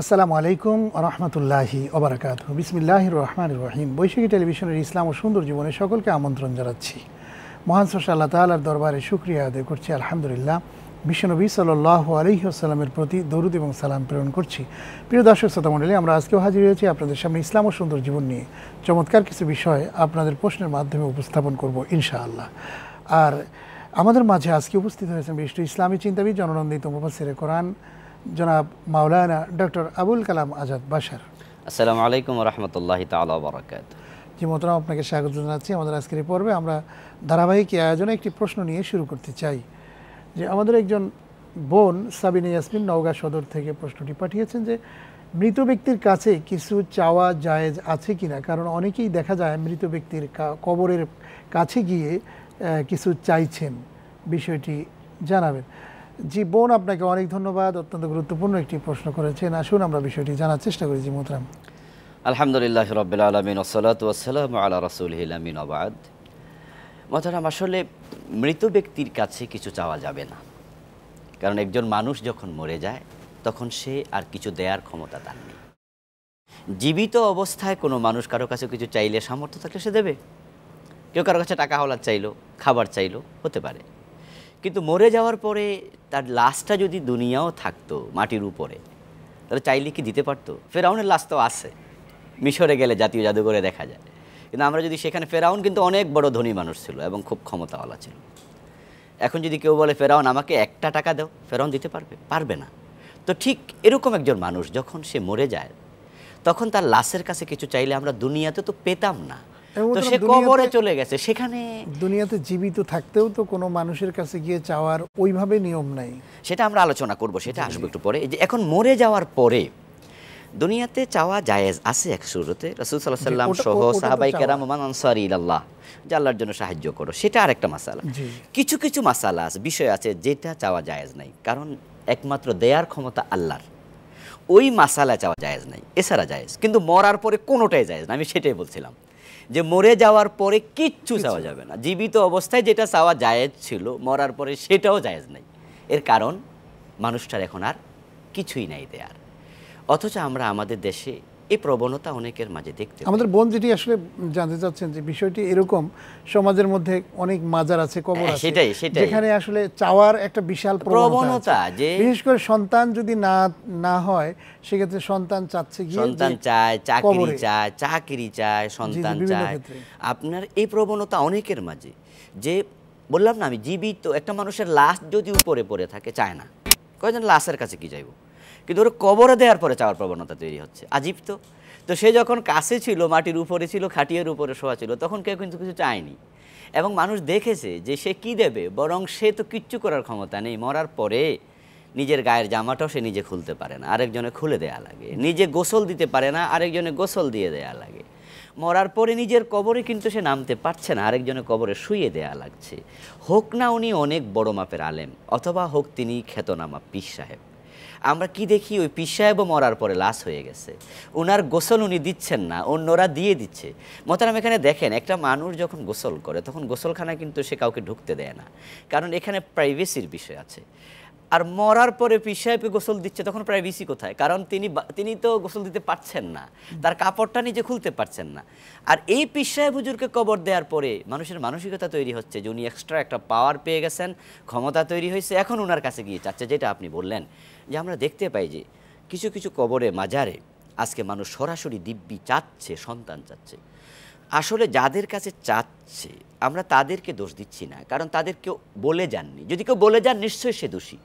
আসসালামু আলাইকুম রহমতুল্লাহি ওবারাকাতুহু। বিসমিল্লাহির রহমানির রহিম। বৈশাখী টেলিভিশনের ইসলাম ও সুন্দর জীবনে সকলকে আমন্ত্রণ জানাচ্ছি। মহান স্রষ্টা আল্লাহ তাআলার দরবারে শুকরিয়া আদায় করছি, আলহামদুলিল্লাহ। বিশ্বনবী সাল্লাল্লাহু আলাইহি ওয়াসাল্লামের প্রতি দরুদ এবং সালাম প্রেরণ করছি। প্রিয় দর্শক শ্রোতা মণ্ডলী, আমরা আজকেও হাজির হয়েছি আপনাদের সামনে ইসলাম ও সুন্দর জীবন নিয়ে চমৎকার কিছু বিষয় আপনাদের প্রশ্নের মাধ্যমে উপস্থাপন করব ইনশাআল্লাহ। আর আমাদের মাঝে আজকে উপস্থিত হয়েছেন বিশিষ্ট ইসলামী চিন্তাবিদ, জননন্দিত মুফাসসিরে কোরআন জনাব মাওলানা ডক্টর আবুল কালাম আজাদ বাশার। আসসালামু আলাইকুম ওয়া রাহমাতুল্লাহি তাআলা ওয়া বারাকাতুহু। জি মোহতারাম, আপনাকে স্বাগত জানাচ্ছি। আমাদের আজকের এই পর্বে আমরা ধারাবাহিক আয়োজনে একটি প্রশ্ন নিয়ে শুরু করতে চাই যে আমাদের একজন বোন সাবিনা ইয়াসমিন নওগাঁ সদর থেকে প্রশ্নটি পাঠিয়েছেন যে মৃত ব্যক্তির কাছে কিছু চাওয়া জায়েজ আছে কিনা। কারণ অনেকেই দেখা যায় মৃত ব্যক্তির কবরের কাছে গিয়ে কিছু চাইছেন, বিষয়টি জানাবেন। জি বোন, আপনাকে অনেক ধন্যবাদ। অত্যন্ত গুরুত্বপূর্ণ একটি প্রশ্ন করেছেন, আসুন আমরা বিষয়টি জানার চেষ্টা করি। জি মোহতারাম। আলহামদুলিল্লাহি রাব্বিল আলামিন ওয়াসসালাতু ওয়াসসালামু আলা রাসূলিহিল আমিন ওয়া বা'দ। মোহতারাম, আসলে মৃত ব্যক্তির কাছে কিছু চাওয়া যাবে না, কারণ একজন মানুষ যখন মরে যায় তখন সে আর কিছু দেওয়ার ক্ষমতা তার নেই। জীবিত অবস্থায় কোনো মানুষ কারো কাছে কিছু চাইলে সামর্থ্য থাকলে সে দেবে। কেউ কারো কাছে টাকা হাওলাত চাইলো, খাবার চাইলো, হতে পারে। কিন্তু মরে যাওয়ার পরে তার লাশটা যদি দুনিয়াও থাকতো মাটির উপরে, তাহলে চাইলে কি দিতে পারতো? ফেরাউনের লাশ তো আছে, মিশরে গেলে জাতীয় জাদুঘরে দেখা যায়। কিন্তু আমরা যদি সেখানে, ফেরাউন কিন্তু অনেক বড় ধনী মানুষ ছিল এবং খুব ক্ষমতাওয়ালা ছিল। এখন যদি কেউ বলে ফেরাউন আমাকে 1টা টাকা দাও, ফেরাউন দিতে পারবে? পারবে না। তো ঠিক এরকম একজন মানুষ যখন সে মরে যায় তখন তার লাশের কাছে কিছু চাইলে আমরা দুনিয়াতে তো পেতাম না, তো সে কবরে চলে গেছে। সেখানে দুনিয়াতে জীবিত থাকতেও তো কোনো মানুষের কাছে গিয়ে চাওয়ার ওইভাবে নিয়ম নাই, সেটা আমরা আলোচনা করব, সেটা আসবে একটু পরে। যে এখন মরে যাওয়ার পরে দুনিয়াতে চাওয়া জায়েজ আছে। এক শুরুতে রাসূল সাল্লাল্লাহু আলাইহি ওয়াসাল্লাম সহ সাহাবায়ে কেরাম মান আনসারি ইলাল্লাহ, যে আল্লাহর জন্য সাহায্য করো, সেটা আরেকটা মাসালা। কিছু কিছু মাসালা আছে, বিষয় আছে যেটা চাওয়া জায়েজ নাই, কারণ একমাত্র দেয়ার ক্ষমতা আল্লাহর। ওই মাসালা চাওয়া জায়েজ নাই, এছাড়া জায়েজ। কিন্তু মরার পরে কোনোটাই জায়েজ না। আমি সেটাই বলছিলাম যে মরে যাওয়ার পরে কিচ্ছু চাওয়া যাবে না। জীবিত অবস্থায় যেটা চাওয়া জায়েজ ছিল, মরার পরে সেটাও জায়েজ নাই। এর কারণ মানুষটার এখন আর কিছুই নাই দেয়ার। অথচ আমরা আমাদের দেশে এই প্রবণতা অনেকের মাঝে দেখতে পাই। আমাদের বোন যেটি আসলে জানতে চাচ্ছেন যে বিষয়টি এরকম, সমাজের মধ্যে অনেক মাজার আছে, কবর আছে, সেটাই যেখানে আসলে চাওয়ার একটা বিশাল প্রবণতা, যে বিশেষ করে সন্তান যদি না হয় সেক্ষেত্রে সন্তান চাচ্ছে গিয়ে, সন্তান চায়, চাকরি চায়, সন্তান চায়। আপনার এই প্রবণতা অনেকের মাঝে, যে বললাম না আমি, জীবিত একটা মানুষের লাশ যদি উপরে পড়ে থাকে চায় না। কয়জন লাশের কাছে কি চাইব, কিন্তু ওরা কবরে দেওয়ার পরে চাওয়ার প্রবণতা তৈরি হচ্ছে। আজীব তো। তো সে যখন কাছে ছিল, মাটির উপরে ছিল, খাটিয়ার উপরে শোয়া ছিল, তখন কেউ কিন্তু কিছু চায়নি। এবং মানুষ দেখেছে যে সে কি দেবে, বরং সে তো কিচ্ছু করার ক্ষমতা নেই। মরার পরে নিজের গায়ের জামাটাও সে নিজে খুলতে পারে না, আরেকজনে খুলে দেয়া লাগে। নিজে গোসল দিতে পারে না, আরেকজনে গোসল দিয়ে দেয়া লাগে। মরার পরে নিজের কবরে কিন্তু সে নামতে পারছে না, আরেকজনের কবরে শুয়ে দেয়া লাগছে। হোক না উনি অনেক বড় মাপের আলেম, অথবা হোক তিনি খ্যাতনামা পীর সাহেব। আমরা কি দেখি, ওই পীর সাহেবও মরার পরে লাশ হয়ে গেছে, ওনার গোসল উনি দিচ্ছেন না, অন্যরা দিয়ে দিচ্ছে। মোহতারাম, এখানে দেখেন, একটা মানুষ যখন গোসল করে তখন গোসলখানায় কিন্তু সে কাউকে ঢুকতে দেয় না, কারণ এখানে প্রাইভেসির বিষয় আছে। আর মরার পরে পীর সাহেবকে গোসল দিচ্ছে, তখন প্রাইভেসি কোথায়? কারণ তিনি তো গোসল দিতে পারছেন না, তার কাপড়টা নিজে খুলতে পারছেন না। আর এই পীর সাহেব হুজুরকে কবর দেওয়ার পরে মানুষের মানসিকতা তৈরি হচ্ছে যে উনি এক্সট্রা একটা পাওয়ার পেয়ে গেছেন, ক্ষমতা তৈরি হয়েছে, এখন ওনার কাছে গিয়ে চাচ্ছে। যেটা আপনি বললেন যে আমরা দেখতে পাই যে কিছু কিছু কবরে, মাজারে আজকে মানুষ সরাসরি দিব্যি চাচ্ছে, সন্তান চাচ্ছে। আসলে যাদের কাছে চাচ্ছে আমরা তাদেরকে দোষ দিচ্ছি না, কারণ তাদের কেউ বলে যাননি। যদি কেউ বলে যান নিশ্চয়ই সে দোষী।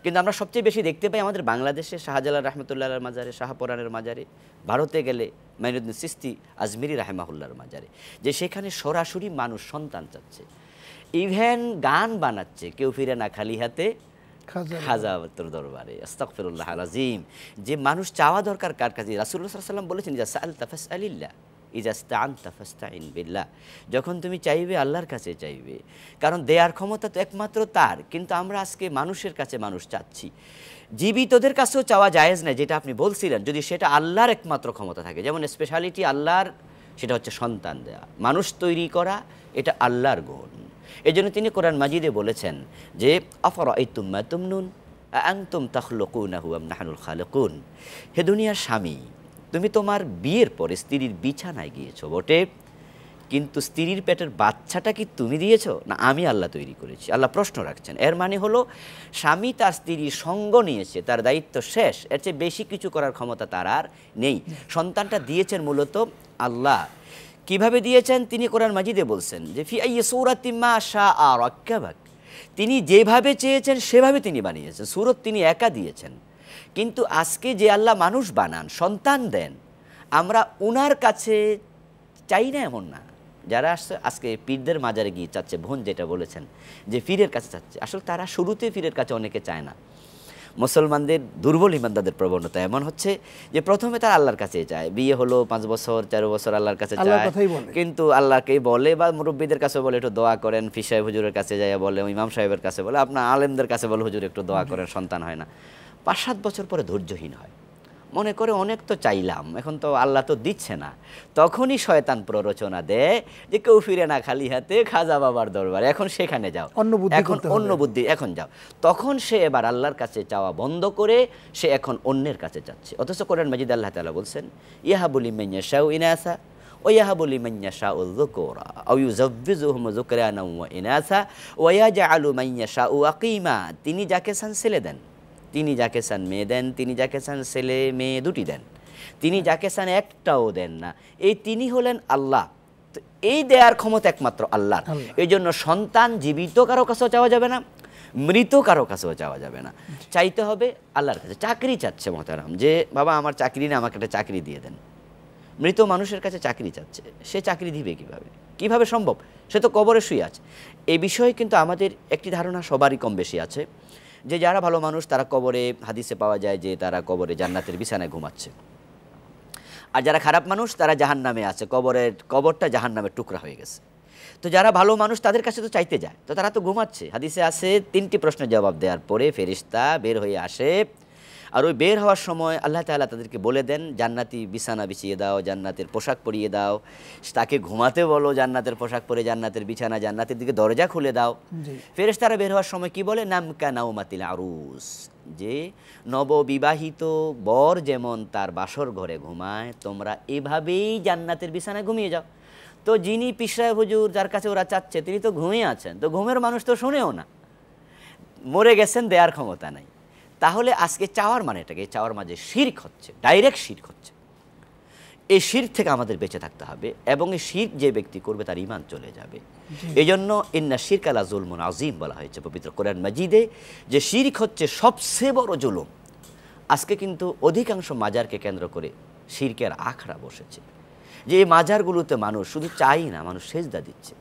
কিন্তু আমরা সবচেয়ে বেশি দেখতে পাই আমাদের বাংলাদেশে শাহজালাল রহমতুল্লাহর মাজারে, শাহপরানের মাজারে, ভারতে গেলে মাইনুদ্দিন চিশতি আজমিরি রাহেমাহুল্লাহর মাজারে, যে সেখানে সরাসরি মানুষ সন্তান চাচ্ছে। ইভেন গান বানাচ্ছে, কেউ ফিরে না খালি হাতে খাজা তোর দরবারে, আস্তাগফিরুল্লাহ আযীম। যে মানুষ চাওয়া দরকার কার কাছে? রাসূলুল্লাহ সাল্লাল্লাহু আলাইহি ওয়াসাল্লাম বলেছেন, ইযা সাআলতা ফাসআলিল্লাহ, ইযা ইসতাআনতা ফাসতাইন বিল্লাহ। যখন তুমি চাইবে আল্লাহর কাছে চাইবে, কারণ দেয়ার ক্ষমতা তো একমাত্র তার। কিন্তু আমরা আজকে মানুষের কাছে মানুষ চাচ্ছি। জীবিতদের কাছেও চাওয়া জায়েজ না, যেটা আপনি বলছিলেন, যদি সেটা আল্লাহর একমাত্র ক্ষমতা থাকে। যেমন স্পেশালিটি আল্লাহর, সেটা হচ্ছে সন্তান দেয়া, মানুষ তৈরি করা, এটা আল্লাহর গুণ। এই জন্য তিনি কোরআন মাজিদে বলেছেন যে আফারাআইতুম মা তুমনুন, আনতুম তাখলুকুনাহু আম নাহনুল খালিকুন। হে দুনিয়ার স্বামী, তুমি তোমার বিয়ের পরে স্ত্রীর বিছানায় গিয়েছো বটে, কিন্তু স্ত্রীর পেটের বাচ্চাটা কি তুমি দিয়েছো না আমি আল্লাহ তৈরি করেছি? আল্লাহ প্রশ্ন রাখছেন। এর মানে হলো স্বামী তার স্ত্রীর সঙ্গ নিয়েছে, তার দায়িত্ব শেষ, এর চেয়ে বেশি কিছু করার ক্ষমতা তার আর নেই। সন্তানটা দিয়েছেন মূলত আল্লাহ। কিভাবে দিয়েছেন তিনি কোরআন মাজিদে বলছেন যে ফি আইয়ি সূরাতিন মা শাআ রাক্কাবাক, তিনি যেভাবে চেয়েছেন সেভাবে তিনি বানিয়েছেন। সূরত তিনি একা দিয়েছেন। কিন্তু আজকে যে আল্লাহ মানুষ বানান, সন্তান দেন, আমরা উনার কাছে চাই না এমন না। যারা আসছে আজকে পীরদের মাজারে গিয়ে চাচ্ছে, বোন যেটা বলেছেন যে পীরের কাছে চাচ্ছে, আসলে তারা শুরুতে পীরের কাছে অনেকে চায় না। মুসলমানদের দুর্বল ইমানদারদের প্রবণতা এমন হচ্ছে যে প্রথমে তারা আল্লাহর কাছে চায়, বিয়ে হলো 5 বছর 4 বছর আল্লাহর কাছে চায়, কিন্তু আল্লাহকেই বলে বা মুরব্বীদের কাছে বলে একটু দোয়া করেন, ফি সাহেব হুজুরের কাছে যায় বলে, ইমাম সাহেবের কাছে বলে, আপনার আলেমদের কাছে বলে হুজুর একটু দোয়া করেন, সন্তান হয় না। 5-7 বছর পরে ধৈর্যহীন হয়, মনে করে অনেক তো চাইলাম, এখন তো আল্লাহ তো দিচ্ছে না। তখনই শয়তান প্ররোচনা দেয় যে কেউ ফিরে না খালি হাতে, খাজা বাবার দরবারে, এখন সেখানে যাও, এখন অন্য বুদ্ধি, এখন যাও। তখন সে এবার আল্লাহর কাছে চাওয়া বন্ধ করে সে এখন অন্যের কাছে যাচ্ছে। অথচ কোরআন মাজিদ আল্লাহ তাআলা বলছেন ইয়াহাবু লিমান ইয়াশাউ ইনাসা ওয়া ইয়াহাবু লিমান ইয়াশাউ যুকুরা আও ইউযাব্বিজুহুম যুকরানা ওয়া ইনাসা ওয়া ইয়াজআলু মান ইয়াশাউ আকিমা। তিনি যাকে চান ছেলে দেন, তিনি যাকে চান মেয়ে দেন, তিনি যাকে চান ছেলে মেয়ে দুটি দেন, তিনি যাকে চান একটাও দেন না। এই তিনি হলেন আল্লাহ। তো এই দেয়ার ক্ষমতা একমাত্র আল্লাহর। এই জন্য সন্তান জীবিত কারো কাছেও চাওয়া যাবে না, মৃত কারো কাছেও চাওয়া যাবে না, চাইতে হবে আল্লাহর কাছে। চাকরি চাচ্ছে মোহতারাম, যে বাবা আমার চাকরি না, আমাকে একটা চাকরি দিয়ে দেন। মৃত মানুষের কাছে চাকরি চাচ্ছে, সে চাকরি দিবে কিভাবে? কিভাবে সম্ভব? সে তো কবরে শুয়ে আছে। এই বিষয়ে কিন্তু আমাদের একটি ধারণা সবারই কম বেশি আছে যে যারা ভালো মানুষ তারা কবরে, হাদিসে পাওয়া যায় যে তারা কবরে জান্নাতের বিছানায় ঘুমাচ্ছে, আর যারা খারাপ মানুষ তারা জাহান্নামে আছে, কবরটা জাহান্নামের টুকরা হয়ে গেছে। তো যারা ভালো মানুষ তাদের কাছে তো চাইতে যায়, তো তারা তো ঘুমাচ্ছে। হাদিসে আছে 3টি প্রশ্নের জবাব দেওয়ার পরে ফেরেশতা বের হয়ে আসে, আর ওই বের হওয়ার সময় আল্লাহ তাআলা তাদেরকে বলে দেন জান্নাতি বিছানা বিছিয়ে দাও, জান্নাতের পোশাক পরিয়ে দাও, তাকে ঘুমাতে বলো, জান্নাতের পোশাক পরে, জান্নাতের বিছানা, জান্নাতের দিকে দরজা খুলে দাও। ফেরেশতারা বের হওয়ার সময় কি বলে? নামকা নাউমাতিল আরুস, যে নববিবাহিত বর যেমন তার বাসর ঘরে ঘুমায়, তোমরা এভাবেই জান্নাতের বিছানায় ঘুমিয়ে যাও। তো যিনি পিশরায় হুজুর, যার কাছে ওরা চাচ্ছে, তিনি তো ঘুমিয়ে আছেন, তো ঘুমের মানুষ তো শোনেও না, মরে গেছেন, দেয়ার ক্ষমতা নাই। তাহলে আজকে চাওয়ার মানে এটাকে, চাওয়ার মাঝে শিরক হচ্ছে, ডাইরেক্ট শিরক হচ্ছে। এই শিরক থেকে আমাদের বেঁচে থাকতে হবে, এবং এই শিরক যে ব্যক্তি করবে তার ঈমান চলে যাবে। এই জন্য ইন্না শিরকা লা যুলমুন আযীম বলা হয়েছে পবিত্র কোরআন মাজিদে, যে শিরক হচ্ছে সবচেয়ে বড় জুলুম। আজকে কিন্তু অধিকাংশ মাজারকে কেন্দ্র করে শিরকের আখড়া বসেছে, যে এই মাজারগুলোতে মানুষ শুধু চাই না, মানুষ সেজদা দিচ্ছে,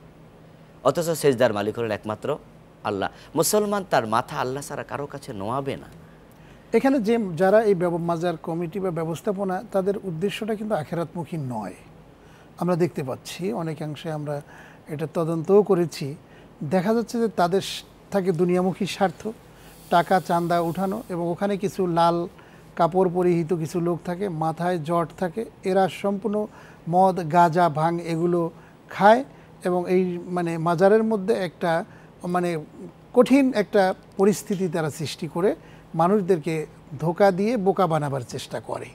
অথচ সেজদার মালিক হলেন একমাত্র আল্লাহ। মুসলমান তার মাথা আল্লাহ ছাড়া কারো কাছে নোয়াবে না। এখানে যে যারা এই মাজার কমিটি বা ব্যবস্থাপনা, তাদের উদ্দেশ্যটা কিন্তু আখিরাতমুখী নয়, আমরা দেখতে পাচ্ছি। অনেকাংশে আমরা এটা তদন্তও করেছি, দেখা যাচ্ছে যে তাদের থাকে দুনিয়ামুখী স্বার্থ, টাকা চাঁদা উঠানো, এবং ওখানে কিছু লাল কাপড় পরিহিত কিছু লোক থাকে, মাথায় জট থাকে, এরা সম্পূর্ণ মদ, গাঁজা, ভাং এগুলো খায়, এবং এই মানে মাজারের মধ্যে একটা মানে কঠিন একটা পরিস্থিতি তারা সৃষ্টি করে মানুষদেরকে ধোঁকা দিয়ে বোকা বানাবার চেষ্টা করে।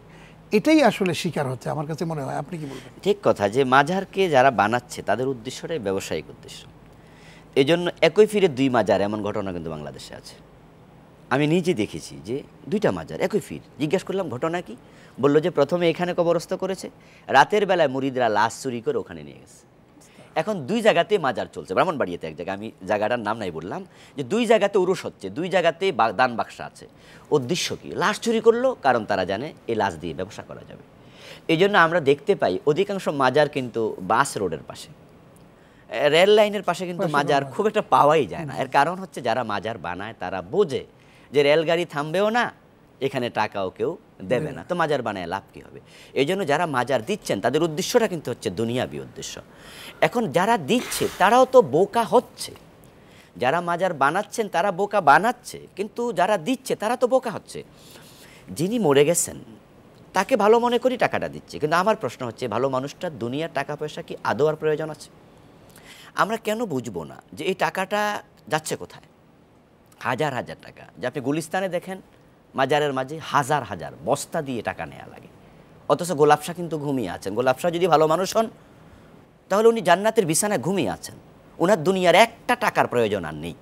এটাই আসলে শিকার হচ্ছে আমার কাছে মনে হয়। আপনি কি বলবেন? ঠিক কথা, যে মাজারকে যারা বানাচ্ছে তাদের উদ্দেশ্যটাই ব্যবসায়িক উদ্দেশ্য। এই জন্য একই ফিরে 2 মাজার, এমন ঘটনা কিন্তু বাংলাদেশে আছে। আমি নিজে দেখেছি যে 2টা মাজার একই ফির। জিজ্ঞেস করলাম ঘটনা কি, বললো যে প্রথমে এখানে কবরস্থ করেছে, রাতের বেলায় মুরিদরা লাশ চুরি করে ওখানে নিয়ে গেছে। এখন 2 জায়গাতে মাজার চলছে, ব্রাহ্মণবাড়িয়াতে এক জায়গায়, আমি জায়গাটার নাম নাই বললাম, যে 2 জায়গাতে উরুস হচ্ছে, 2 জায়গাতে দান বাক্সা আছে। উদ্দেশ্য কি? লাশ চুরি করলো, কারণ তারা জানে এই লাশ দিয়ে ব্যবসা করা যাবে। এই জন্য আমরা দেখতে পাই অধিকাংশ মাজার কিন্তু বাস রোডের পাশে, রেল লাইনের পাশে কিন্তু মাজার খুব একটা পাওয়াই যায় না। এর কারণ হচ্ছে যারা মাজার বানায় তারা বোঝে যে রেলগাড়ি থামবেও না, এখানে টাকাও কেউ দেবে না, তো মাজার বানায় লাভ কী হবে। এই জন্য যারা মাজার দিচ্ছেন তাদের উদ্দেশ্যটা কিন্তু হচ্ছে দুনিয়াবি উদ্দেশ্য। এখন যারা দিচ্ছে তারাও তো বোকা হচ্ছে, যারা মাজার বানাচ্ছেন তারা বোকা বানাচ্ছে, কিন্তু যারা দিচ্ছে তারা তো বোকা হচ্ছে। যিনি মরে গেছেন তাকে ভালো মনে করি টাকাটা দিচ্ছে, কিন্তু আমার প্রশ্ন হচ্ছে ভালো মানুষটার দুনিয়ার টাকা পয়সা কি আদৌ আর প্রয়োজন আছে? আমরা কেন বুঝবো না যে এই টাকাটা যাচ্ছে কোথায়? হাজার হাজার টাকা। যে আপনি গুলিস্তানে দেখেন মাজারের মাঝে হাজার হাজার বস্তা দিয়ে টাকা নেওয়া লাগে, অথচ গোলাপ শাহ কিন্তু ঘুমিয়ে আছেন। গোলাপ শাহ যদি ভালো মানুষ হন তাহলে উনি জান্নাতের বিছানায় ঘুমিয়ে আছেন, ওনার দুনিয়ার একটা টাকার প্রয়োজন আর নেই,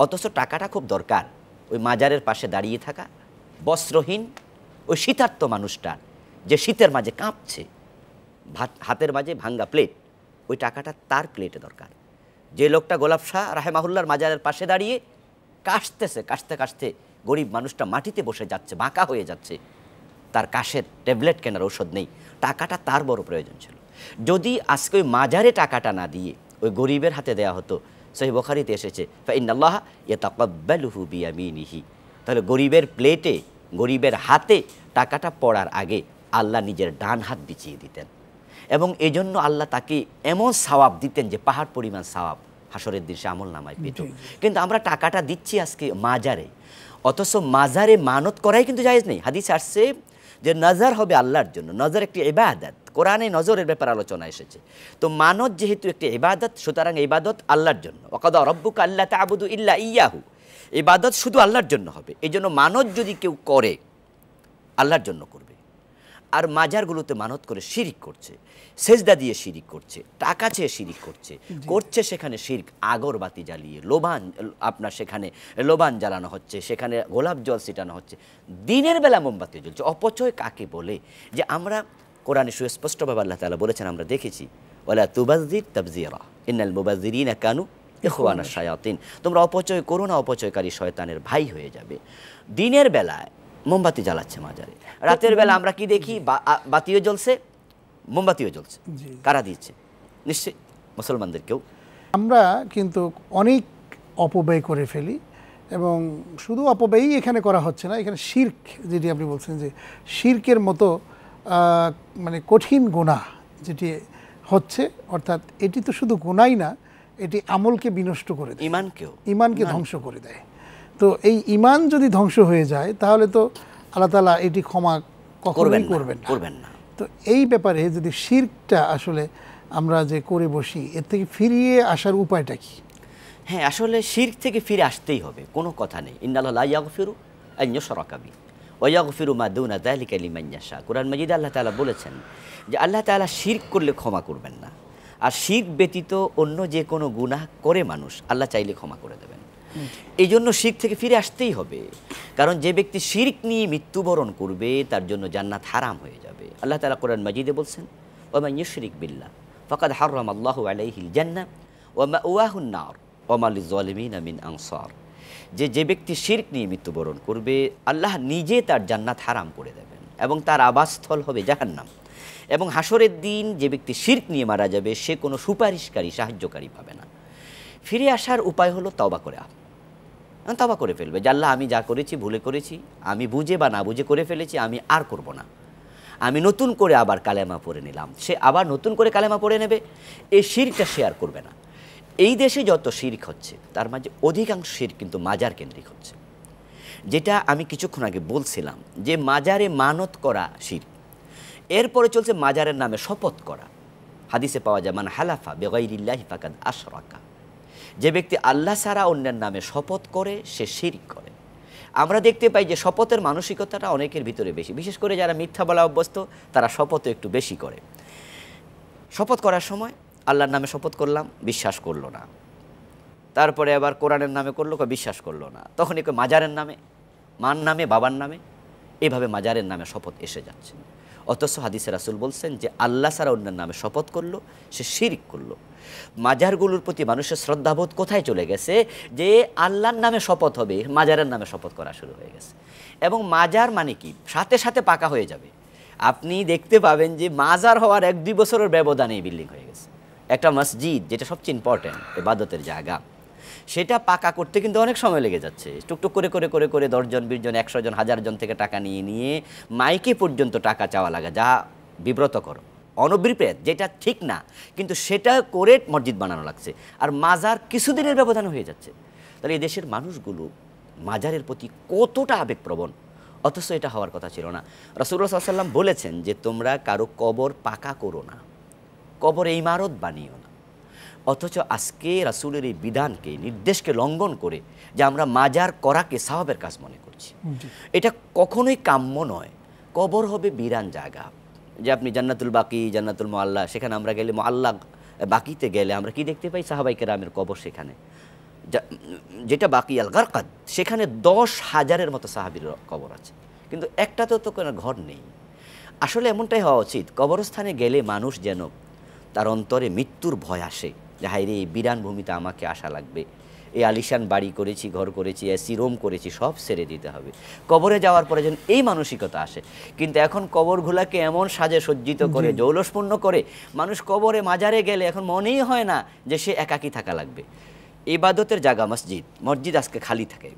অথচ টাকাটা খুব দরকার ওই মাজারের পাশে দাঁড়িয়ে থাকা বস্ত্রহীন ওই শীতার্ত মানুষটার, যে শীতের মাঝে কাঁপছে, হাতের মাঝে ভাঙ্গা প্লেট, ওই টাকাটা তার প্লেটে দরকার। যে লোকটা গোলাপ শাহ রাহেমাহুল্লাহর মাজারের পাশে দাঁড়িয়ে কাশতেছে, কাশতে কাশতে গরিব মানুষটা মাটিতে বসে যাচ্ছে, বাঁকা হয়ে যাচ্ছে, তার কাশের ট্যাবলেট কেনার ঔষধ নেই, টাকাটা তার বড় প্রয়োজন ছিল। যদি আজকে ওই মাজারে টাকাটা না দিয়ে ওই গরিবের হাতে দেওয়া হতো, সহিহ বুখারীতে এসেছে ফাইন্নাল্লাহ ইয়াতাকাব্বালুহু বিয়ামিনিহি, তাহলে গরিবের প্লেটে গরিবের হাতে টাকাটা পড়ার আগে আল্লাহ নিজের ডান হাত বিছিয়ে দিতেন, এবং এই জন্য আল্লাহ তাকে এমন সওয়াব দিতেন যে পাহাড় পরিমাণ সওয়াব হাসরের দিন সে আমল নামায় পেত। কিন্তু আমরা টাকাটা দিচ্ছি আজকে মাজারে, অথচ মাজারে মানত করাই কিন্তু জায়েজ নেই। হাদিস আসছে যে নজর হবে আল্লাহর জন্য, নজর একটি ইবাদত, কোরআনে নজরের ব্যাপারে আলোচনা এসেছে। তো মানত যেহেতু একটি ইবাদত, সুতরাং ইবাদত আল্লাহর জন্য, ওয়াকাদা রাব্বুকা আল্লা তা'বুদু ইল্লা ইয়াহু, ইবাদত শুধু আল্লাহর জন্য হবে। এই জন্য মানত যদি কেউ করে আল্লাহর জন্য করবে, আর মাজারগুলোতে মানত করে শিরিক করছে, সেজদা দিয়ে শিরিক করছে, টাকা চেয়ে শিরিক করছে, করছে সেখানে শিরক, আগরবাতি জ্বালিয়ে লোবান, আপনার সেখানে লোবান জ্বালানো হচ্ছে, সেখানে গোলাপ জল ছিটানো হচ্ছে, দিনের বেলা মোমবাতি জ্বলছে। অপচয় কাকে বলে? যে আমরা কোরআনে সুস্পষ্টভাবে আল্লাহ তাআলা বলেছেন, আমরা দেখেছি ওয়ালা তুবাযজির তাবযীরা ইন্নাল মুবাযযিরিনা কানু ইখওয়ানাশ শায়াতিন, তোমরা অপচয় করো না, অপচয়কারী শয়তানের ভাই হয়ে যাবে। দিনের বেলায় মোমবাতি জ্বালাচ্ছে মাজারে, রাতের বেলা আমরা কি দেখি? বাতিও জ্বলছে, মোমবাতিও জ্বলছে। কারা দিচ্ছে? নিশ্চয়ই মুসলমানদের কেউ। আমরা কিন্তু অনেক অপব্যয় করে ফেলি, এবং শুধু অপব্যয়ই এখানে করা হচ্ছে না, এখানে শিরক, যেটি আপনি বলছেন যে শিরকের মতো মানে কঠিন গুনাহ যেটি হচ্ছে, অর্থাৎ এটি তো শুধু গুনাহই না, এটি আমলকে বিনষ্ট করে দেয়, ইমানকে ধ্বংস করে দেয়। তো এই ইমান যদি ধ্বংস হয়ে যায় তাহলে তো আল্লাহ তাআলা এটি ক্ষমা কখনোই করবেন না। তো এই ব্যাপারে যদি শিরকটা আসলে আমরা যে করে বসি, এর থেকে ফিরিয়ে আসার উপায়টা কি? হ্যাঁ, আসলে শিরক থেকে ফিরে আসতেই হবে, কোনো কথা নেই। ইন্নাল্লাহা লা ইয়াগফিরু আন ইউশরাকা বিহি ওয়া ইয়াগফিরু মা দুনা যালিকা লিমান ইয়াশা। কুরআন মাজিদে আল্লাহ তাআলা বলেছেন যে আল্লাহ তাআলা শিরক করলে ক্ষমা করবেন না, আর শিরক ব্যতীত অন্য যে কোনো গুনাহ করে মানুষ আল্লাহ চাইলে ক্ষমা করে দেবেন। এই জন্য শিরক থেকে ফিরে আসতেই হবে, কারণ যে ব্যক্তি শিরক নিয়ে মৃত্যুবরণ করবে তার জন্য জান্নাত হারাম হয়ে যাবে। আল্লাহ তাআলা কোরআন মাজিদে বলছেন ওয়া মান ইউশরিক বিল্লাহ ফাকাদ হারামাল্লাহু আলাইহিল জান্নাহ ওয়া মাওয়াহুন নার ওয়া মা লিয-যালিমিনা মিন আনসার। যে ব্যক্তি শিরক নিয়ে মৃত্যুবরণ করবে আল্লাহ নিজে তার জান্নাত হারাম করে দেবেন, এবং তার আবাসস্থল হবে জাহান্নাম। এবং হাসরের দিন যে ব্যক্তি শিরক নিয়ে মারা যাবে সে কোনো সুপারিশকারী, সাহায্যকারী পাবে না। ফিরে আসার উপায় হলো তওবা করে ফেলবে যে আল্লাহ, আমি যা করেছি ভুলে করেছি, আমি বুঝে বা না বুঝে করে ফেলেছি, আমি আর করব না, আমি নতুন করে আবার কালেমা পড়ে নিলাম। সে আবার নতুন করে কালেমা পড়ে নেবে, এই শিরকটা সে আর করবে না। এই দেশে যত শিরক হচ্ছে তার মাঝে অধিকাংশ শিরক কিন্তু মাজার কেন্দ্রিক হচ্ছে, যেটা আমি কিছুক্ষণ আগে বলছিলাম যে মাজারে মানত করা শিরক। এরপরে চলছে মাজারের নামে শপথ করা। হাদিসে পাওয়া যায় মান হালাফা বিগাইরিল্লাহি ফাকাদ আশরাকা, যে ব্যক্তি আল্লাহ ছাড়া অন্যের নামে শপথ করে সে শিরক করে। আমরা দেখতে পাই যে শপথের মানসিকতাটা অনেকের ভিতরে বেশি, বিশেষ করে যারা মিথ্যা বলা অভ্যস্ত তারা শপথও একটু বেশি করে। শপথ করার সময় আল্লাহর নামে শপথ করলাম, বিশ্বাস করলো না, তারপরে আবার কোরআনের নামে করলো, বিশ্বাস করলো না, তখন একটু মাজারের নামে, মার নামে, বাবার নামে, এভাবে মাজারের নামে শপথ এসে যাচ্ছে। অথচ হাদিসে রাসূল বলছেন যে আল্লাহ ছাড়া অন্যের নামে শপথ করলো সে শিরক করলো। মাজারগুলোর প্রতি মানুষের শ্রদ্ধাবোধ কোথায় চলে গেছে যে আল্লাহর নামে শপথ হবে, মাজারের নামে শপথ করা শুরু হয়ে গেছে। এবং মাজার মানে কি সাথে সাথে পাকা হয়ে যাবে। আপনি দেখতে পাবেন যে মাজার হওয়ার 1-2 বছরের ব্যবধানে এই বিল্ডিং হয়ে গেছে। একটা মসজিদ যেটা সবচেয়ে ইম্পর্টেন্ট ইবাদতের জায়গা, সেটা পাকা করতে কিন্তু অনেক সময় লেগে যাচ্ছে। টুকটুক করে করে করে করে 10 জন 20 জন 100 জন 1000 জন থেকে টাকা নিয়ে নিয়ে মাইকে পর্যন্ত টাকা চাওয়া লাগে, যা বিব্রতকর, অনভিপ্রেত, যেটা ঠিক না, কিন্তু সেটা করে মসজিদ বানানো লাগছে। আর মাজার কিছুদিনের ব্যবধান হয়ে যাচ্ছে। তাহলে এই দেশের মানুষগুলো মাজারের প্রতি কতটা আবেগপ্রবণ, অথচ এটা হওয়ার কথা ছিল না। রাসূলুল্লাহ সাল্লাল্লাহু আলাইহি ওয়াসাল্লাম বলেছেন যে তোমরা কারো কবর পাকা করো না, কবরে ইমারত বানিও না। অথচ আজকে রাসূলের এই বিধানকে, নির্দেশকে লঙ্ঘন করে যে আমরা মাজার করাকে সওয়াবের কাজ মনে করছি, এটা কখনোই কাম্য নয়। কবর হবে বিরান জায়গা। যে আপনি জান্নাতুল বাকি, জান্নাতুল মুআল্লা, সেখানে আমরা গেলে মুআল্লা বাকিতে গেলে আমরা কি দেখতে পাই? সাহাবায়ে কেরামের কবর সেখানে, যেটা বাকি আল গারকাদ, সেখানে 10,000-এর মতো সাহাবীর কবর আছে, কিন্তু একটাতেও তো কোনো ঘর নেই। আসলে এমনটাই হওয়া উচিত, কবরস্থানে গেলে মানুষ যেন তার অন্তরে মৃত্যুর ভয় আসে, যে হায় রে, এই বিরান ভূমিতে আমাকে আসা লাগবে, এই আলিশান বাড়ি করেছি, ঘর করেছি, এসি রুম করেছি, সব ছেড়ে দিতে হবে। কবরে যাওয়ার পরে যেন এই মানসিকতা আসে। কিন্তু এখন কবরগুলাকে এমন সাজে সজ্জিত করে, জৌলসপূর্ণ করে, মানুষ কবরে মাজারে গেলে এখন মনেই হয় না যে সে একাকী থাকা লাগবে। ইবাদতের জায়গা মসজিদ, মসজিদ আজকে খালি থাকে,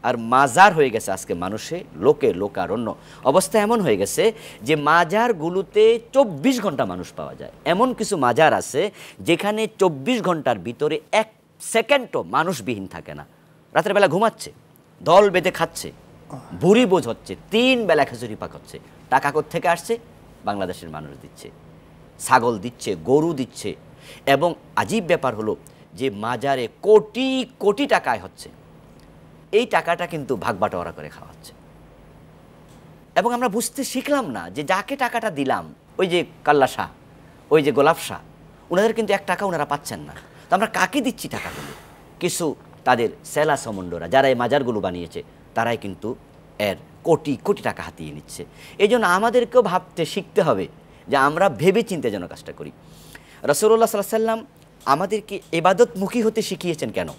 আর মাজার হয়ে গেছে আজকে মানুষে লোকে লোকারণ্য। অবস্থা এমন হয়ে গেছে যে মাজারগুলোতে 24 ঘন্টা মানুষ পাওয়া যায়। এমন কিছু মাজার আছে যেখানে 24 ঘন্টার ভিতরে 1 সেকেন্ডও মানুষবিহীন থাকে না। রাতের বেলা ঘুমাচ্ছে, দল বেঁধে খাচ্ছে, ভুরি বোঝ হচ্ছে, 3 বেলা খেজুরি পাক হচ্ছে। টাকা কোত্থেকে আসছে? বাংলাদেশের মানুষ দিচ্ছে, ছাগল দিচ্ছে, গরু দিচ্ছে। এবং আজীব ব্যাপার হলো যে মাজারে কোটি কোটি টাকায় হচ্ছে, এই টাকাটা কিন্তু ভাগ বাটোয়ারা করে খাওয়াচ্ছে। এবং আমরা বুঝতে শিখলাম না যে যাকে টাকাটা দিলাম, ওই যে কাল্লা শাহ, ওই যে গোলাপ শাহ, ওনাদের কিন্তু 1 টাকা ওনারা পাচ্ছেন না। তো আমরা কাকে দিচ্ছি টাকাগুলো? কিছু তাদের সেলা সমন্ডরা, যারা এই মাজারগুলো বানিয়েছে, তারাই কিন্তু এর কোটি কোটি টাকা হাতিয়ে নিচ্ছে। এই জন্য আমাদেরকেও ভাবতে শিখতে হবে যে আমরা ভেবে চিন্তে যেন কাজটা করি। রাসূলুল্লাহ সাল্লাল্লাহু আলাইহি ওয়াসাল্লাম আমাদেরকে ইবাদতমুখী হতে শিখিয়েছেন। কেন?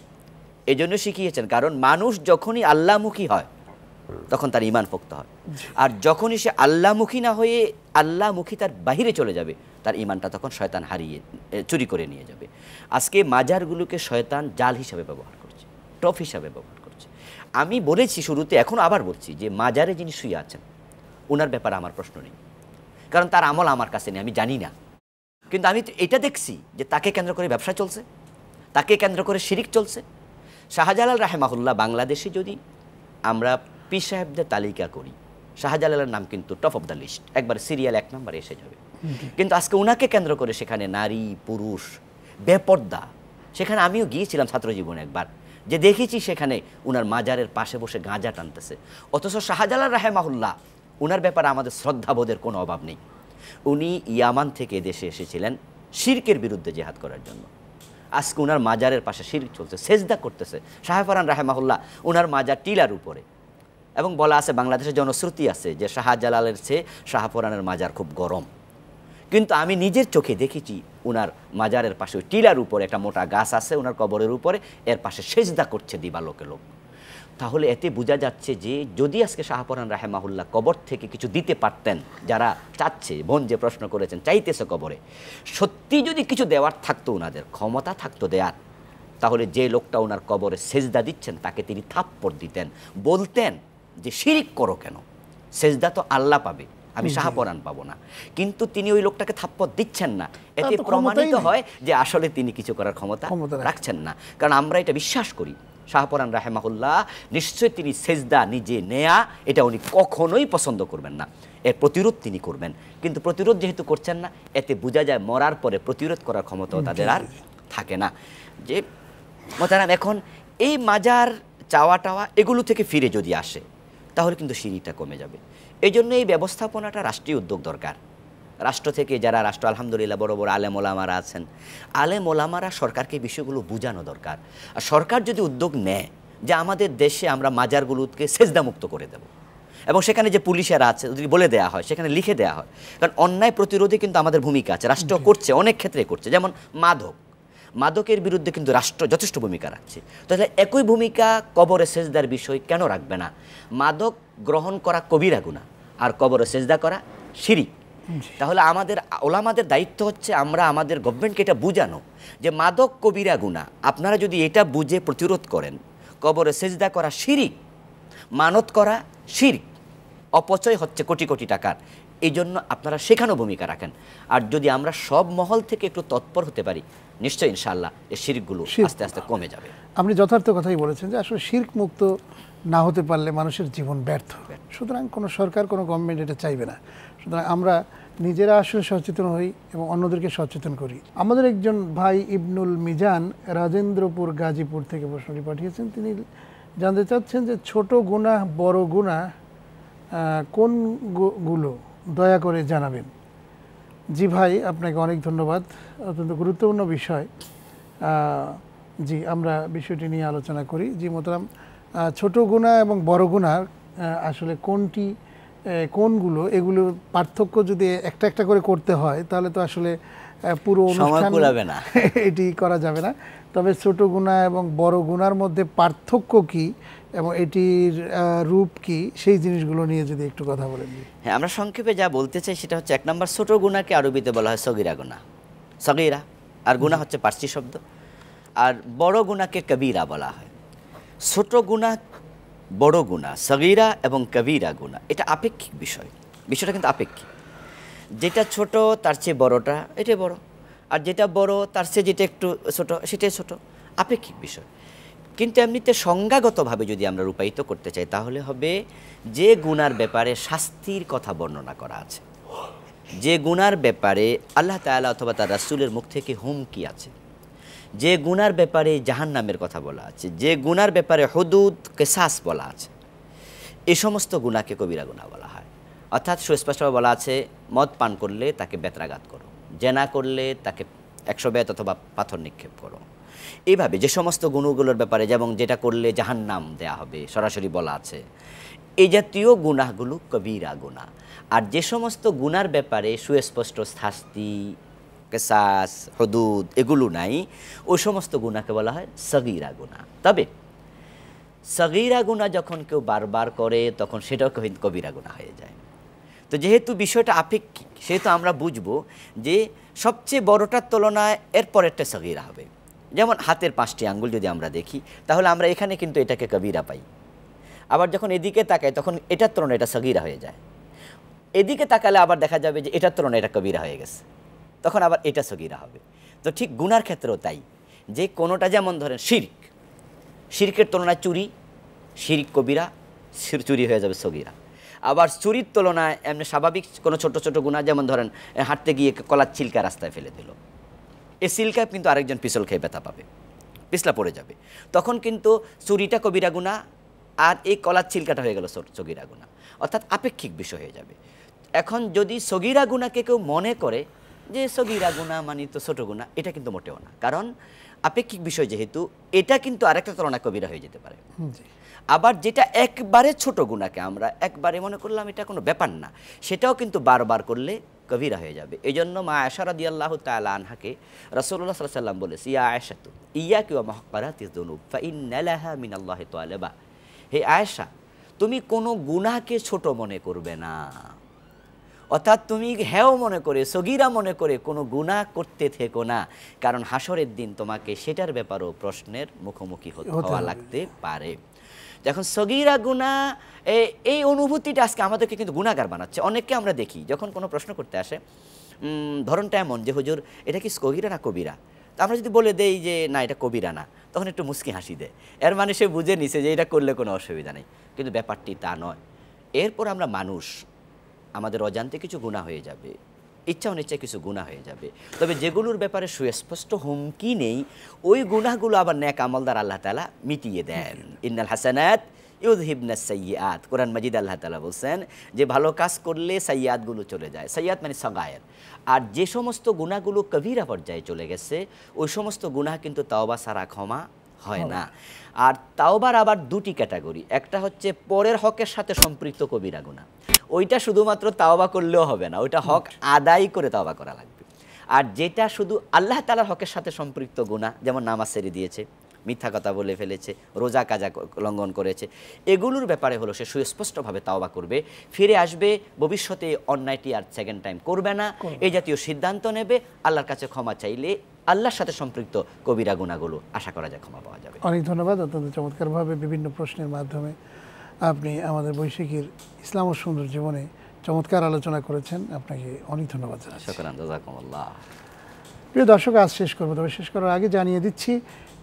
এই জন্য শিখিয়েছেন কারণ মানুষ যখনই আল্লাহমুখী হয় তখন তার ঈমান পোক্ত হয়, আর যখনই সে আল্লাহমুখী না হয়ে আল্লাহমুখী তার বাহিরে চলে যাবে, তার ঈমানটা তখন শয়তান হারিয়ে চুরি করে নিয়ে যাবে। আজকে মাজারগুলোকে শয়তান জাল হিসাবে ব্যবহার করছে, টপ হিসাবে ব্যবহার করছে। আমি বলেছি শুরুতে, এখন আবার বলছি যে মাজারে যিনি শুয়ে আছেন ওনার ব্যাপারে আমার প্রশ্ন নেই, কারণ তার আমল আমার কাছে নেই, আমি জানি না। কিন্তু আমি এটা দেখছি যে তাকে কেন্দ্র করে ব্যবসা চলছে, তাকে কেন্দ্র করে শিরিক চলছে। শাহজালাল রাহেমাহুল্লাহ, বাংলাদেশে যদি আমরা পীর সাহেবদের তালিকা করি, শাহজালালের নাম কিন্তু টপ অফ দ্য লিস্ট, একবার সিরিয়াল 1 নম্বরে এসে যাবে। কিন্তু আজকে ওনাকে কেন্দ্র করে সেখানে নারী পুরুষ বেপর্দা। সেখানে আমিও গিয়েছিলাম ছাত্র জীবনে একবার, যে দেখেছি সেখানে ওনার মাজারের পাশে বসে গাঁজা টানতেছে। অথচ শাহজালাল রাহেমাহুল্লাহ, ওনার ব্যাপারে আমাদের শ্রদ্ধাবোধের কোনো অভাব নেই। উনি ইয়ামান থেকে দেশে এসেছিলেন শিরকের বিরুদ্ধে জিহাদ করার জন্য। আজকে ওনার মাজারের পাশে শিরক চলছে, সেজদা করতেছে। শাহফরান রাহেমাহুল্লাহ ওনার মাজার টিলার উপরে, এবং বলা আছে, বাংলাদেশের জনশ্রুতি আছে যে শাহজালালের চেয়ে শাহফরানের মাজার খুব গরম। কিন্তু আমি নিজের চোখে দেখেছি ওনার মাজারের পাশে ওই টিলার উপরে একটা মোটা গাছ আছে, ওনার কবরের উপরে, এর পাশে সেজদা করছে দিবালোকে লোক। তাহলে এতে বোঝা যাচ্ছে যে যদি আজকে শাহফরান রাহেমাহুল্লাহ কবর থেকে কিছু দিতে পারতেন, যারা চাচ্ছে, বোন যে প্রশ্ন করেছেন চাইতেছে কবরে, সত্যি যদি কিছু দেওয়ার থাকতো, ওনাদের ক্ষমতা থাকতো দেয়ার, তাহলে যে লোকটা ওনার কবরে সেজদা দিচ্ছেন তাকে তিনি থাপ্পড় দিতেন, বলতেন যে শিরিক করো কেন, সেজদা তো আল্লাহ পাবে, আমি শাহপরান পাবো না। কিন্তু তিনি ওই লোকটাকে থাপ্পড় দিচ্ছেন না, এতে প্রমাণিত হয় যে আসলে তিনি কিছু করার ক্ষমতা রাখছেন না। কারণ আমরা এটা বিশ্বাস করি, শাহপরান রাহেমাহুল্লাহ নিশ্চয়ই তিনি সেজদা নিজে নেয়া এটা উনি কখনোই পছন্দ করবেন না, এর প্রতিরোধ তিনি করবেন। কিন্তু প্রতিরোধ যেহেতু করছেন না, এতে বোঝা যায় মরার পরে প্রতিরোধ করার ক্ষমতাও তাদের আর থাকে না। যে মোহতারাম, এখন এই মাজার চাওয়া টাওয়া এগুলো থেকে ফিরে যদি আসে, তাহলে কিন্তু সিঁড়িটা কমে যাবে। এই জন্য এই ব্যবস্থাপনাটা রাষ্ট্রীয় উদ্যোগ দরকার। রাষ্ট্র থেকে যারা রাষ্ট্র আলহামদুলিল্লাহ বড় বড় আলেম ওলামারা আছেন, আলেম ওলামারা সরকারকে বিষয়গুলো বোঝানো দরকার। আর সরকার যদি উদ্যোগ নেয় যে আমাদের দেশে আমরা মাজারগুলোকে সেজদামুক্ত করে দেব, এবং সেখানে যে পুলিশেরা আছে যদি বলে দেওয়া হয়, সেখানে লিখে দেওয়া হয়, কারণ অন্যায় প্রতিরোধে কিন্তু আমাদের ভূমিকা আছে, রাষ্ট্র করছে, অনেক ক্ষেত্রে করছে। যেমন মাদকের বিরুদ্ধে কিন্তু রাষ্ট্র যথেষ্ট ভূমিকা রাখছে। তাহলে একই ভূমিকা কবরে সেজদার বিষয় কেন রাখবে না? মাদক গ্রহণ করা কবিরা গুনাহ, আর কবরে সেজদা করা শিরিক। তাহলে আমাদের ওলামাদের দায়িত্ব হচ্ছে আমরা আমাদের গভর্নমেন্টকে এটা বুঝানো যে মাদক কবিরা গুনাহ, আপনারা যদি এটা বুঝে প্রতিরোধ করেন, কবরে সেজদা করা শিরিক, মানত করা শিরিক, অপচয় হচ্ছে কোটি কোটি টাকার, এই জন্য আপনারা সেখানেও ভূমিকা রাখেন। আর যদি আমরা সব মহল থেকে একটু তৎপর হতে পারি, নিশ্চয়ই ইনশাআল্লাহ এই শিরকগুলো আস্তে আস্তে কমে যাবে। আপনি যথার্থ কথাই বলেছেন যে আসলে শিরক মুক্ত না হতে পারলে মানুষের জীবন ব্যর্থ। সুতরাং কোনো সরকার, কোনো গভর্নমেন্ট এটা চাইবে না। সুতরাং আমরা নিজেরা আসলে সচেতন হই এবং অন্যদেরকে সচেতন করি। আমাদের একজন ভাই ইবনুল মিজান রাজেন্দ্রপুর গাজীপুর থেকে প্রশ্নটি পাঠিয়েছেন। তিনি জানতে চাচ্ছেন যে ছোট গুনাহ বড় গুনাহ কোনগুলো দয়া করে জানাবেন। জি ভাই, আপনাকে অনেক ধন্যবাদ, অত্যন্ত গুরুত্বপূর্ণ বিষয়। জি, আমরা বিষয়টি নিয়ে আলোচনা করি। জি মোহতারাম, ছোট গুনাহ এবং বড় গুনাহ আসলে কোনগুলো, এগুলোর পার্থক্য যদি একটা একটা করে করতে হয় তাহলে তো আসলে পুরো অনুষ্ঠান এটি করা যাবে না। তবে ছোট গুনাহ এবং বড় গুনার মধ্যে পার্থক্য কি এবং এটির রূপ কি, সেই জিনিসগুলো নিয়ে যদি একটু কথা বলেন। হ্যাঁ, আমরা সংক্ষেপে যা বলতে চাই সেটা হচ্ছে, 1 নম্বর, ছোট গুনাহকে আরবিতে বলা হয় সগীরা গুনাহ, সগীরা, আর গুনাহ হচ্ছে পার্সি শব্দ। আর বড় গুনাহকে কবিরা বলা হয়। ছোট গুনাহ, বড় গুনাহ, সগীরা এবং কবিরা গুনাহ, এটা আপেক্ষিক বিষয়। বিষয়টা কিন্তু আপেক্ষিক। যেটা ছোট তার চেয়ে বড়টা এটাই বড়, আর যেটা বড় তার চেয়ে যেটা একটু ছোট সেটাই ছোট, আপেক্ষিক বিষয়। কিন্তু এমনিতে সংজ্ঞাগতভাবে যদি আমরা রূপায়িত করতে চাই তাহলে হবে যে গুনার ব্যাপারে শাস্তির কথা বর্ণনা করা আছে, যে গুনার ব্যাপারে আল্লাহ তাআলা অথবা তার রাসূলের মুখ থেকে হুমকি আছে, যে গুনার ব্যাপারে জাহান্নামের কথা বলা আছে, যে গুনার ব্যাপারে হুদুদ কিসাস বলা আছে, এই সমস্ত গুনাহকে কবিরা গুনাহ বলা হয়। অর্থাৎ সুস্পষ্টভাবে বলা আছে, মদ পান করলে তাকে বেত্রাঘাত করো, জেনা করলে তাকে 100 বেত অথবা পাথর নিক্ষেপ করো। এইভাবে যে সমস্ত গুণগুলোর ব্যাপারে, যেমন যেটা করলে জাহান্নাম দেয়া হবে সরাসরি বলা আছে, এই জাতীয় গুনাহগুলো কবিরা গুনাহ। আর যে সমস্ত গুনার ব্যাপারে সুস্পষ্ট শাস্তি, কিসাস, হুদুদ এগুলো নাই, ওই সমস্ত গুনাহকে বলা হয় সগীরা গুনাহ। তবে সগীরা গুনাহ যখন কেউ বারবার করে তখন সেটাও কবিরা গুনাহ হয়ে যায়। তো যেহেতু বিষয়টা আপেক্ষিক, সেহেতু আমরা বুঝবো যে সবচেয়ে বড়টার তুলনায় এর পরেরটা সগীরা হবে। যেমন হাতের 5টি আঙ্গুল যদি আমরা দেখি তাহলে আমরা এখানে কিন্তু এটাকে কবিরা পাই, আবার যখন এদিকে তাকাই তখন এটার তুলনায় এটা সগীরা হয়ে যায়। এদিকে তাকালে আবার দেখা যাবে যে এটার তুলনায় এটা কবিরা হয়ে গেছে, তখন আবার এটা সগীরা হবে। তো ঠিক গুনার ক্ষেত্রেও তাই, যে কোনোটা যেমন ধরেন শিরক, শিরকের তুলনায় চুরি, শিরক কবিরা, চুরি হয়ে যাবে সগীরা। আবার চুরির তুলনায় এমনি স্বাভাবিক কোনো ছোট ছোট গুনাহ, যেমন ধরেন হাঁটতে গিয়ে কলার ছিলকা রাস্তায় ফেলে দিল, এই সিলকায় কিন্তু আরেকজন পিছল খেয়ে ব্যথা পাবে, পিছলা পড়ে যাবে, তখন কিন্তু চুরিটা কবিরা গুনাহ আর এই কলার ছিলকাটা হয়ে গেল সগীরা গুনাহ। অর্থাৎ আপেক্ষিক বিষয় হয়ে যাবে। এখন যদি সগীরা গুনাহকে কেউ মনে করে যে সগীরা গুনাহ মানে তো ছোট গুনাহ, এটা কিন্তু মোটেও না। কারণ আপেক্ষিক বিষয় যেহেতু, এটা কিন্তু আরেকটা তুলনায় কবিরা হয়ে যেতে পারে। আবার যেটা একবারে ছোট গুনাহকে আমরা একবারে মনে করলাম এটা কোনো ব্যাপার না, সেটাও কিন্তু বারবার করলে কবিরা হয়ে যাবে। এই জন্য মা আয়েশা রাদিয়াল্লাহু তাআলা আনহাকে রাসূলুল্লাহ সাল্লাল্লাহু আলাইহি ওয়াসাল্লাম বলেছে, ইয়া আয়েশাতু ইয়াকি ওয়া মুহকারাতিয যুনুব ফাইন্না লাহা মিনাল্লাহি তাআলা। হে আয়েশা, তুমি কোনো গুনাহকে ছোট মনে করবে না। অর্থাৎ তুমি হেও মনে করে, সগীরা মনে করে কোনো গুনাহ করতে থেকো না, কারণ হাসরের দিন তোমাকে সেটার ব্যাপারেও প্রশ্নের মুখোমুখি হওয়া লাগতে পারে। এখন সগীরা গুনাহ, এই অনুভূতিটা আজকে আমাদেরকে কিন্তু গুনাহগার বানাচ্ছে। অনেককে আমরা দেখি যখন কোনো প্রশ্ন করতে আসে, ধরনটা এমন যে হুজুর এটা কি সগীরা না কবিরা, তো আমরা যদি বলে দেই যে না এটা কবিরা না, তখন একটু মুচকি হাসি দেয়, এর মানে সে বুঝে নিছে যে এটা করলে কোনো অসুবিধা নেই। কিন্তু ব্যাপারটি তা নয়। এরপর আমরা মানুষ, আমাদের অজান্তে কিছু গুনাহ হয়ে যাবে, ইচ্ছা অনিচ্ছা কিছু গুনাহ হয়ে যাবে। তবে যেগুলোর ব্যাপারে সুস্পষ্ট হুমকি নেই, ওই গুনাহগুলো আবার নেক আমল দ্বারা আল্লাহ তাআলা মিটিয়ে দেন। ইন্নাল হাসানাত ইউযহিবনাস সাইয়্যাত, কোরআন মাজিদ আল্লাহ তাআলা বলছেন যে ভালো কাজ করলে সাইয়্যাতগুলো চলে যায়। সাইয়্যাত মানে সাগায়ের। আর যে সমস্ত গুনাহগুলো কবিরা পর্যায়ে চলে গেছে, ওই সমস্ত গুনাহ কিন্তু তাওবা ছাড়া ক্ষমা হয় না। আর তাওবার আবার 2টি ক্যাটাগরি, একটা হচ্ছে পরের হকের সাথে সম্পৃক্ত কবিরা গুনাহ, ওইটা শুধুমাত্র তাওবা করলেও হবে না, ওইটা হক আদায় করে তাওবা করা লাগবে। আর যেটা শুধু আল্লাহ তাআলার হকের সাথে সম্পৃক্ত গুনাহ, যেমন নামাজ ছেড়ে দিয়েছে, মিথ্যা কথা বলে ফেলেছে, রোজা কাজা লঙ্ঘন করেছে, এগুলোর ব্যাপারে হলো সে সুস্পষ্টভাবে তাওবা করবে, ফিরে আসবে, ভবিষ্যতে অন্যায়টি আর সেকেন্ড টাইম করবে না, এই জাতীয় সিদ্ধান্ত নেবে, আল্লাহর কাছে ক্ষমা চাইলে আল্লাহর সাথে সম্পৃক্ত কবিরা গুনাহগুলো আশা করা যায় ক্ষমা পাওয়া যাবে। অনেক ধন্যবাদ। অত্যন্ত চমৎকারভাবে বিভিন্ন প্রশ্নের মাধ্যমে আপনি আমাদের বৈশাখীর ইসলাম ও সুন্দর জীবনে চমৎকার আলোচনা করেছেন। আপনাকে অনেক ধন্যবাদ জানাচ্ছি। শুকরান, জাযাকুমুল্লাহ। প্রিয় দর্শক, আজ শেষ করবো, তবে শেষ করার আগে জানিয়ে দিচ্ছি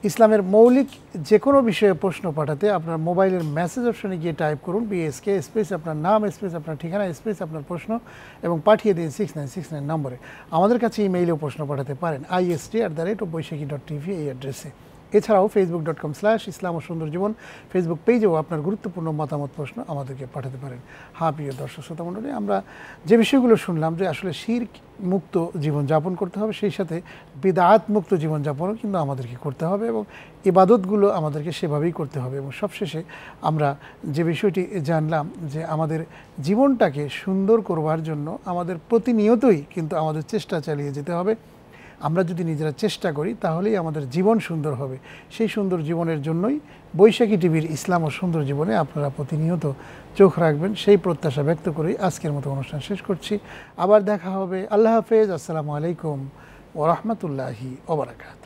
ইসলামের মৌলিক যে কোনো বিষয়ে প্রশ্ন পাঠাতে আপনার মোবাইলের মেসেজ অপশনে গিয়ে টাইপ করুন BSK স্পেস আপনার নাম স্পেস আপনার ঠিকানা স্পেস আপনার প্রশ্ন এবং পাঠিয়ে দিন 6969 নম্বরে। আমাদের কাছে ইমেইলেও প্রশ্ন পাঠাতে পারেন ist@boishaki.tv এই অ্যাড্রেসে। এছাড়াও facebook.com/ইসলাম ও সুন্দর জীবন ফেসবুক পেজেও আপনার গুরুত্বপূর্ণ মতামত প্রশ্ন আমাদেরকে পাঠাতে পারেন। হ্যাঁ প্রিয় দর্শক শ্রোতা মণ্ডলী, আমরা যে বিষয়গুলো শুনলাম যে আসলে শিরক মুক্ত জীবনযাপন করতে হবে, সেই সাথে বিদআত মুক্ত জীবনযাপনও কিন্তু আমাদেরকে করতে হবে এবং ইবাদতগুলো আমাদেরকে সেভাবেই করতে হবে। এবং সবশেষে আমরা যে বিষয়টি জানলাম যে আমাদের জীবনটাকে সুন্দর করবার জন্য আমাদের প্রতিনিয়তই কিন্তু আমাদের চেষ্টা চালিয়ে যেতে হবে। আমরা যদি নিজেরা চেষ্টা করি তাহলেই আমাদের জীবন সুন্দর হবে। সেই সুন্দর জীবনের জন্যই বৈশাখী টিভির ইসলাম ও সুন্দর জীবনে আপনারা প্রতিনিয়ত চোখ রাখবেন, সেই প্রত্যাশা ব্যক্ত করেই আজকের মতো অনুষ্ঠান শেষ করছি। আবার দেখা হবে। আল্লাহ হাফেজ। আসসালামু আলাইকুম ওয়া রাহমাতুল্লাহি ওয়া বারাকাতুহু।